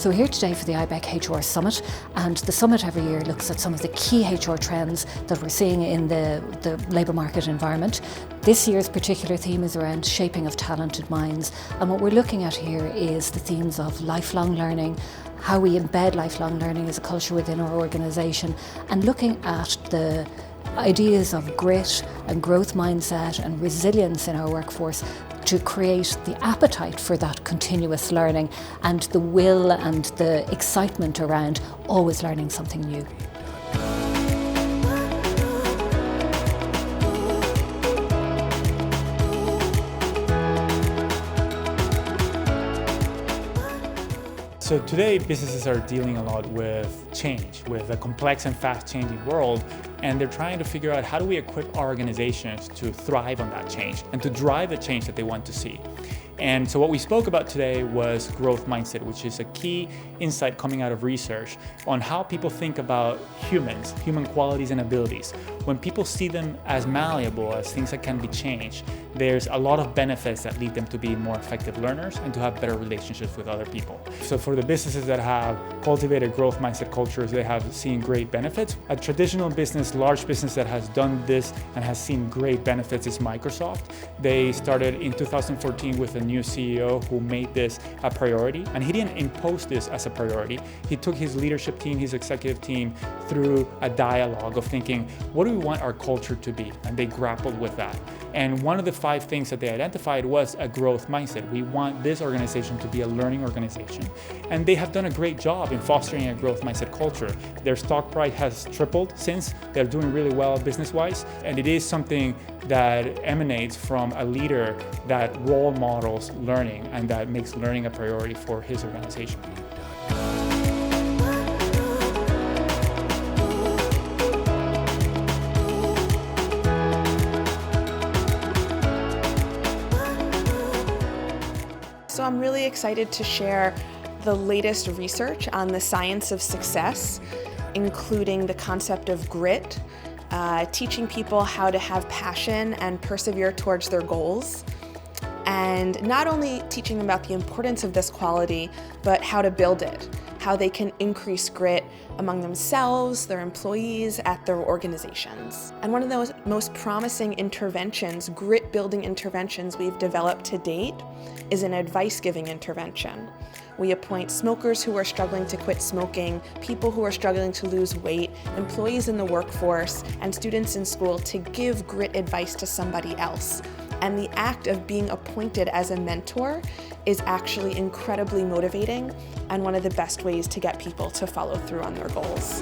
So we're here today for the Ibec HR Summit, and the summit every year looks at some of the key HR trends that we're seeing in the labour market environment. This year's particular theme is around shaping of talented minds, and what we're looking at here is the themes of lifelong learning, how we embed lifelong learning as a culture within our organisation, and looking at the ideas of grit and growth mindset and resilience in our workforce to create the appetite for that continuous learning and the will and the excitement around always learning something new. So today, businesses are dealing a lot with change, with a complex and fast-changing world, and they're trying to figure out how do we equip our organizations to thrive on that change and to drive the change that they want to see. And so what we spoke about today was growth mindset, which is a key insight coming out of research on how people think about humans, human qualities and abilities. When people see them as malleable, as things that can be changed, there's a lot of benefits that lead them to be more effective learners and to have better relationships with other people. So for the businesses that have cultivated growth mindset cultures, they have seen great benefits. A traditional business, large business that has done this and has seen great benefits is Microsoft. They started in 2014 with a new CEO who made this a priority, and he didn't impose this as a priority. He took his leadership team, his executive team through a dialogue of thinking, what do we want our culture to be? And they grappled with that. And one of the 5 things that they identified was a growth mindset. We want this organization to be a learning organization. And they have done a great job in fostering a growth mindset culture. Their stock price has tripled since. They're doing really well business-wise. And it is something that emanates from a leader that role models learning and that makes learning a priority for his organization. So I'm really excited to share the latest research on the science of success, including the concept of grit, teaching people how to have passion and persevere towards their goals, and not only teaching them about the importance of this quality, but how to build it, how they can increase grit among themselves, their employees, at their organizations. And one of the most promising interventions, grit-building interventions we've developed to date is an advice-giving intervention. We appoint smokers who are struggling to quit smoking, people who are struggling to lose weight, employees in the workforce, and students in school to give grit advice to somebody else. And the act of being appointed as a mentor is actually incredibly motivating and one of the best ways to get people to follow through on their goals.